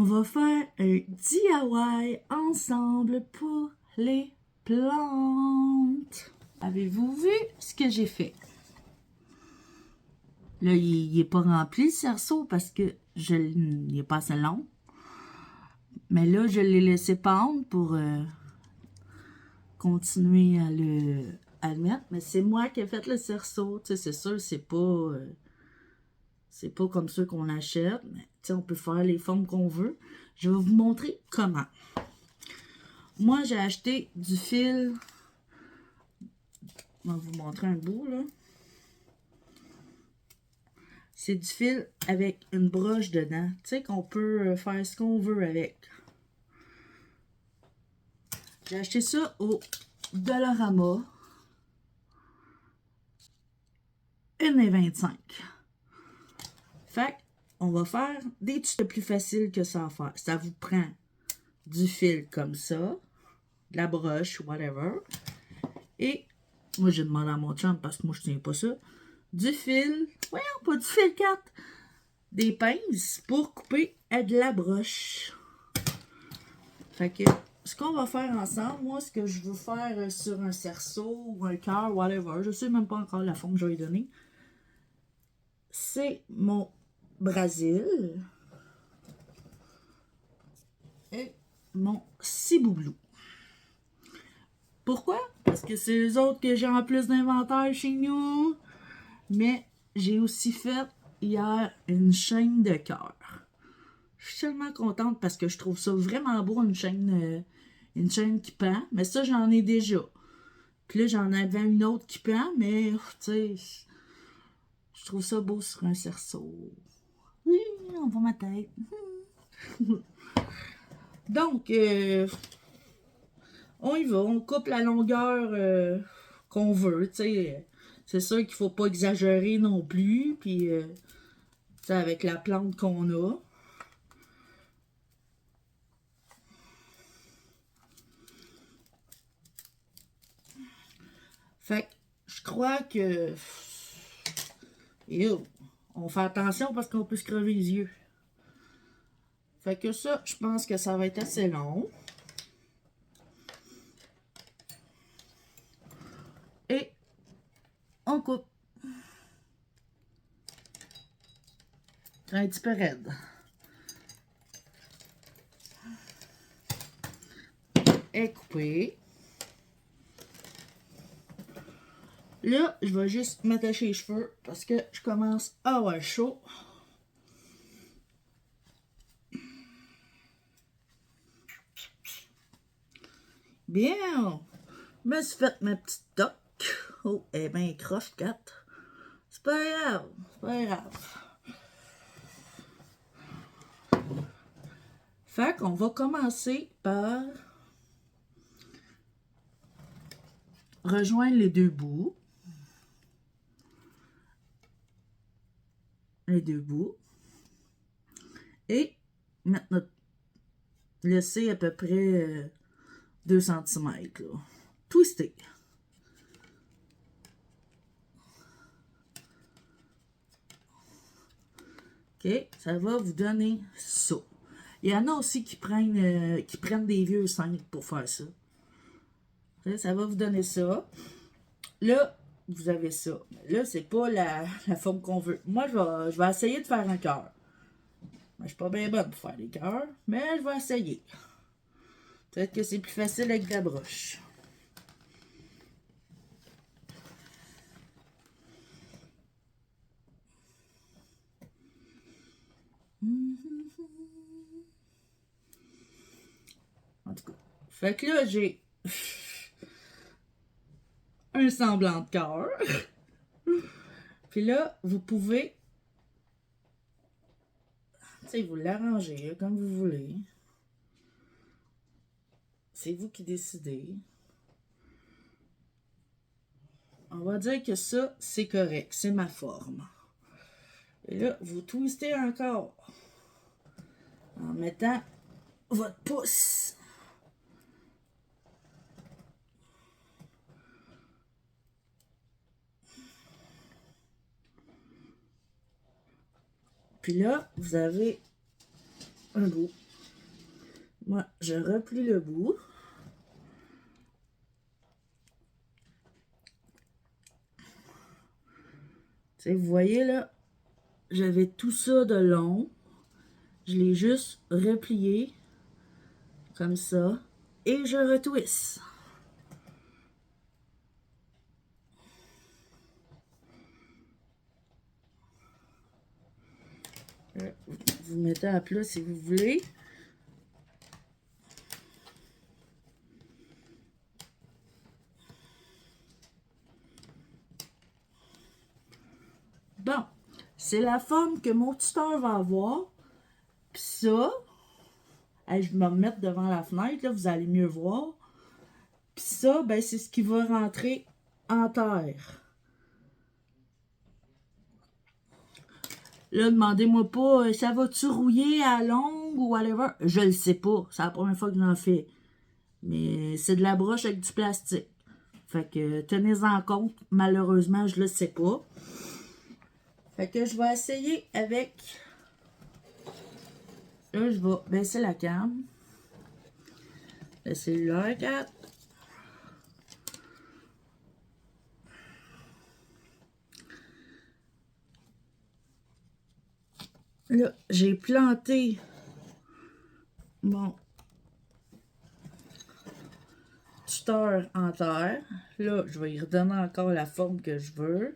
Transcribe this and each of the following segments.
va faire un DIY ensemble pour les plantes. Avez-vous vu ce que j'ai fait? Là, il n'est pas rempli le cerceau parce que il n'est pas assez long. Mais là, je l'ai laissé pendre pour continuer à le mettre. Mais c'est moi qui ai fait le cerceau. Tu sais, c'est sûr, c'est pas comme ça qu'on l'achète. Mais tu sais, on peut faire les formes qu'on veut. Je vais vous montrer comment. Moi, j'ai acheté du fil. Je vais vous montrer un bout, là. C'est du fil avec une broche dedans. Tu sais qu'on peut faire ce qu'on veut avec. J'ai acheté ça au Dollarama. 1,25. Fait on va faire des tutos plus faciles que ça à faire. Ça vous prend du fil comme ça, de la broche, whatever. Et moi, j'ai demandé à mon chum parce que moi, je tiens pas ça. Du fil, voyons, pas du fil 4. Des pinces pour couper à de la broche. Fait que ce qu'on va faire ensemble, moi, ce que je veux faire sur un cerceau ou un cœur, whatever, je sais même pas encore la forme que je vais lui donner, c'est mon brasil et mon ciboublou. Pourquoi? Parce que c'est les autres que j'ai en plus d'inventaire chez nous. Mais j'ai aussi fait hier une chaîne de cœur. Je suis tellement contente parce que je trouve ça vraiment beau, une chaîne qui pend. Mais ça, j'en ai déjà. Puis là, j'en avais une autre qui pend, mais tu sais, je trouve ça beau sur un cerceau. Oui, on voit ma tête. Donc, on y va, on coupe la longueur qu'on veut, tu sais. C'est sûr qu'il faut pas exagérer non plus, puis, tu sais, avec la plante qu'on a. Fait que, je crois que... Ew, on fait attention parce qu'on peut se crever les yeux. Fait que ça, je pense que ça va être assez long. Et on coupe. Un petit peu raide. Et coupé. Là, je vais juste m'attacher les cheveux parce que je commence à avoir chaud. Bien, je me suis fait ma petite toque. Oh, elle est bien croche, 4. C'est pas grave, c'est pas grave. Fait qu'on va commencer par rejoindre les deux bouts. Les deux bouts. Et mettre notre... laisser à peu près 2 cm. Là. Twister. OK, ça va vous donner ça. Il y en a aussi qui prennent des vieux cintres pour faire ça. Ça va vous donner ça. Là, vous avez ça. Là, c'est pas la forme qu'on veut. Moi, je vais essayer de faire un cœur. Je suis pas bien bonne pour faire des cœurs, mais je vais essayer. Peut-être que c'est plus facile avec de la broche. En tout cas. Fait que là, j'ai un semblant de cœur. Puis là, vous pouvez, tu sais, vous l'arranger comme vous voulez. C'est vous qui décidez. On va dire que ça, c'est correct. C'est ma forme. Et là, vous twistez encore en mettant votre pouce. Puis là, vous avez un bout. Moi, je replie le bout. T'sais, vous voyez là, j'avais tout ça de long. Je l'ai juste replié comme ça. Et je retwiste. Vous mettez à plat si vous voulez. Bon, c'est la forme que mon tuteur va avoir. Puis ça, je vais me mettre devant la fenêtre, là, vous allez mieux voir. Puis ça, ben, c'est ce qui va rentrer en terre. Là, demandez-moi pas, ça va-tu rouiller à longue ou whatever? Je le sais pas. C'est la première fois que j'en fais. Mais c'est de la broche avec du plastique. Fait que tenez-en compte. Malheureusement, je le sais pas. Fait que je vais essayer avec... Là, je vais baisser la cam. Le cellulaire 4. Là, j'ai planté mon tuteur en terre. Là, je vais y redonner encore la forme que je veux.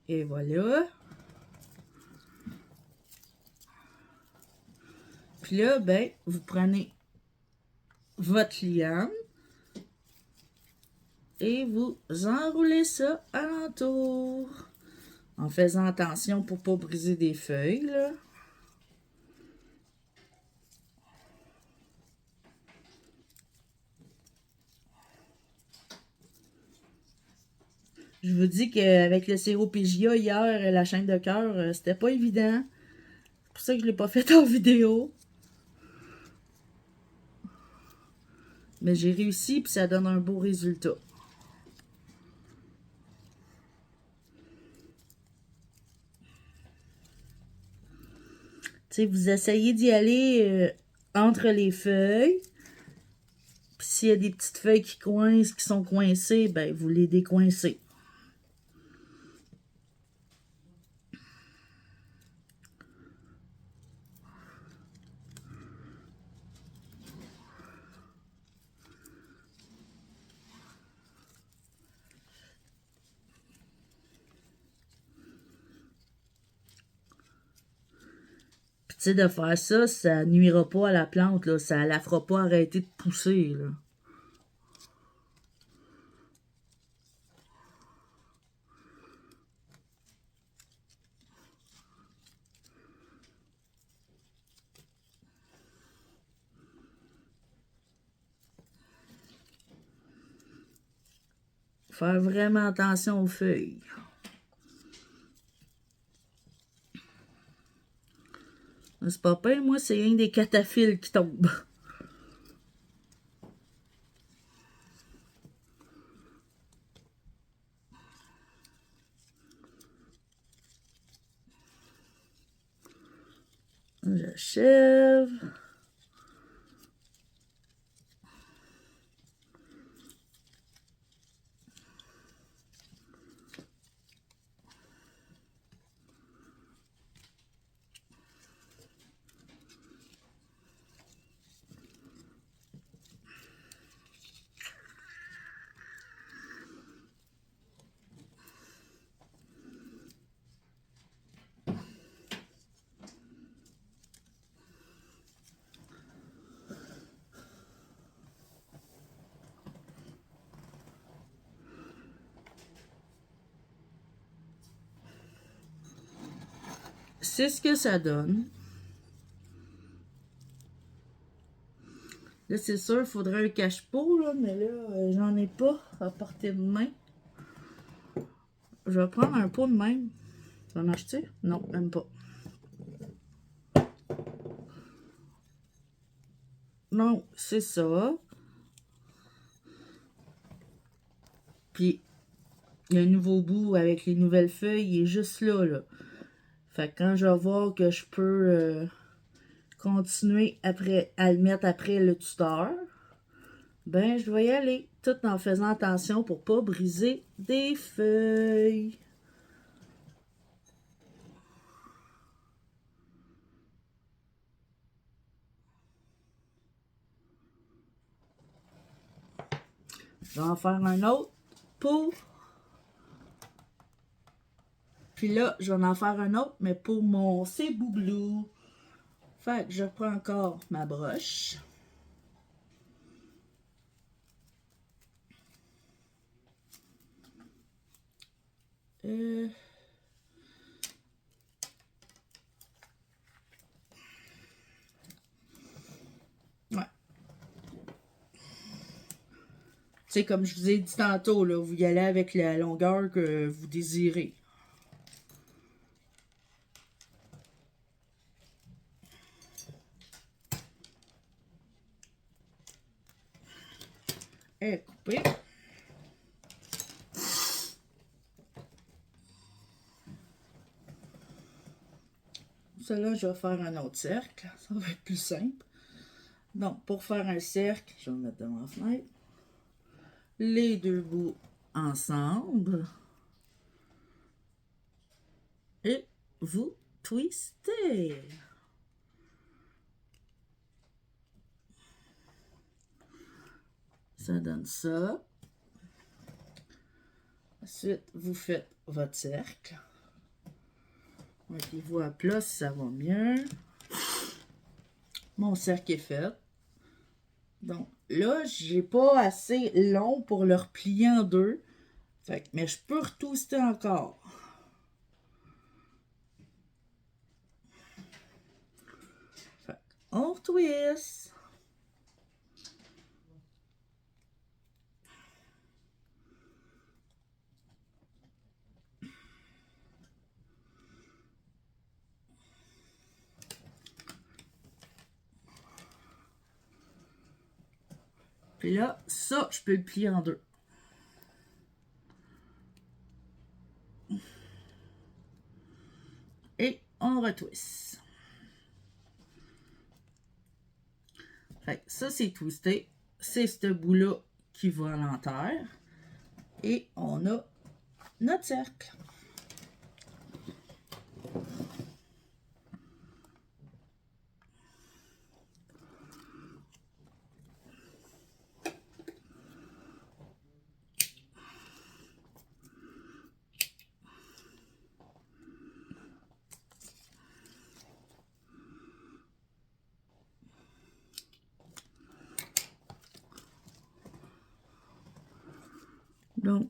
Et voilà. Puis là, ben, vous prenez votre liane et vous enroulez ça alentour. En faisant attention pour ne pas briser des feuilles, là. Je vous dis qu'avec le sirop PGA hier, la chaîne de cœur, c'était pas évident. C'est pour ça que je l'ai pas fait en vidéo. Mais j'ai réussi, puis ça donne un beau résultat. Tu sais, vous essayez d'y aller entre les feuilles. Puis s'il y a des petites feuilles qui coincent, qui sont coincées, ben vous les décoincez. Puis tu sais, de faire ça, ça nuira pas à la plante, là. Ça la fera pas arrêter de pousser, là. Faire vraiment attention aux feuilles. C'est pas pire, moi, c'est rien des cataphiles qui tombent. J'achève. C'est ce que ça donne. Là, c'est sûr, il faudrait un cache-pot, là, mais là, j'en ai pas à portée de main. Je vais prendre un pot de même. Tu vas en acheter? Non, même pas. Non, c'est ça. Puis, le nouveau bout avec les nouvelles feuilles, il est juste là, là. Fait que quand je vais voir que je peux continuer après à le mettre après le tuteur, ben je vais y aller, tout en faisant attention pour pas briser des feuilles. Je vais en faire un autre pour... Puis là, je vais en faire un autre, mais pour mon Céboublou. Fait que je reprends encore ma broche. Ouais. C'est comme je vous ai dit tantôt, là, vous y allez avec la longueur que vous désirez. Elle est coupée. Celle-là, je vais faire un autre cercle. Ça va être plus simple. Donc, pour faire un cercle, je vais me mettre devant la fenêtre. Les deux bouts ensemble. Et vous twistez. Ça donne ça. Ensuite, vous faites votre cercle. Mettez-vous à plat si ça va mieux. Mon cercle est fait. Donc là, j'ai pas assez long pour le replier en deux. Fait que, mais je peux retwister encore. Fait on retwist. Puis là, ça, je peux le plier en deux. Et on retwist. Fait que ça, c'est twisté. C'est ce bout-là qui va à l'enterre. Et on a notre cercle. Donc,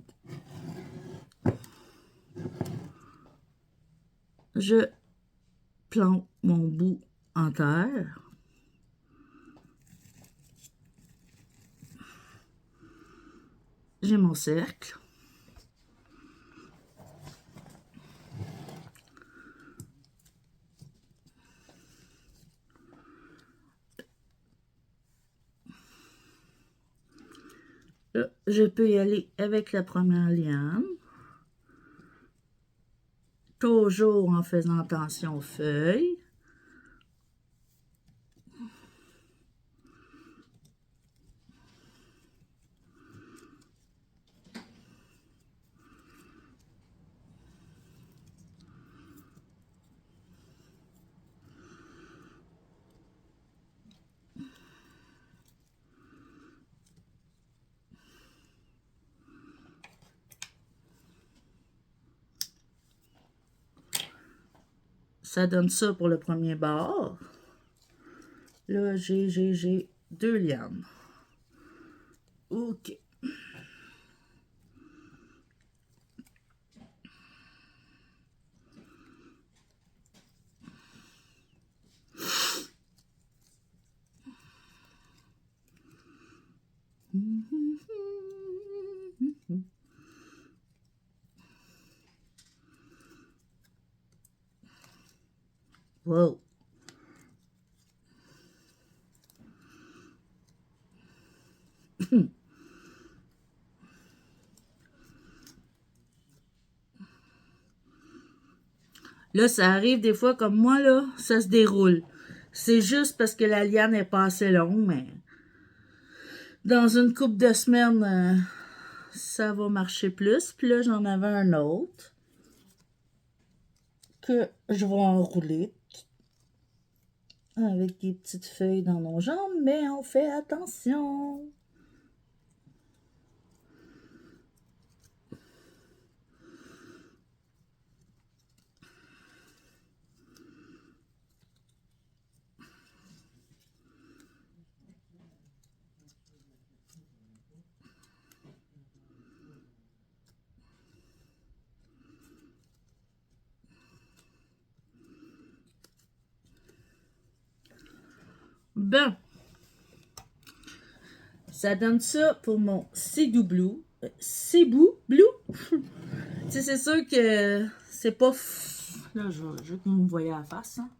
je plante mon bout en terre. J'ai mon cercle. Là, je peux y aller avec la première liane. Toujours en faisant attention aux feuilles. Ça donne ça pour le premier bord. Là, j'ai deux lianes. OK. Wow. Là, ça arrive des fois comme moi, là, ça se déroule. C'est juste parce que la liane n'est pas assez longue, mais dans une couple de semaines, ça va marcher plus. Puis là, j'en avais un autre que je vais enrouler avec des petites feuilles dans nos jambes, mais on fait attention. Bon, ça donne ça pour mon Cebu Blue. Cebu Blue? Tu sais, c'est sûr que c'est pas... Là, je veux que vous me voyez à la face. Hein?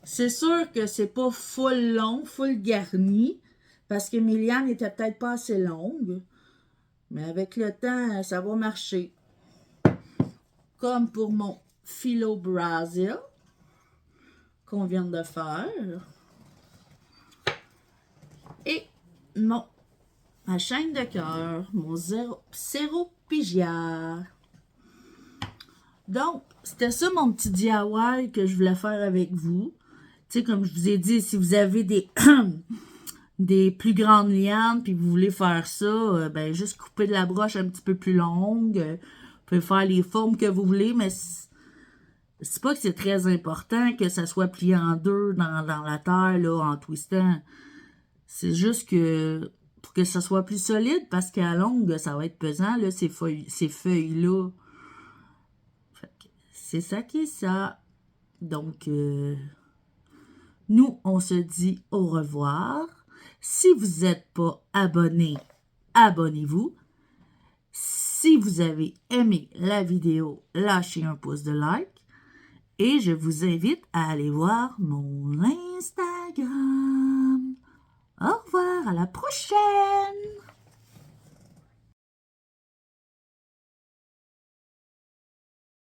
C'est sûr que c'est pas full long, full garni, parce que mes lianes étaient peut-être pas assez longues. Mais avec le temps, ça va marcher. Comme pour mon Philo Brazil qu'on vient de faire. Et ma chaîne de cœur, mon Séropigia. Donc, c'était ça mon petit DIY que je voulais faire avec vous. Tu sais, comme je vous ai dit, si vous avez des, des plus grandes lianes puis vous voulez faire ça, ben juste couper de la broche un petit peu plus longue. Vous pouvez faire les formes que vous voulez, mais c'est pas que c'est très important que ça soit plié en deux dans la terre, là, en twistant. C'est juste que pour que ça soit plus solide, parce qu'à longue, ça va être pesant, là, ces feuilles-là. C'est ça qui est ça. Donc, nous, on se dit au revoir. Si vous n'êtes pas abonné, abonnez-vous. Si vous avez aimé la vidéo, lâchez un pouce de like. Et je vous invite à aller voir mon Instagram. Au revoir, à la prochaine!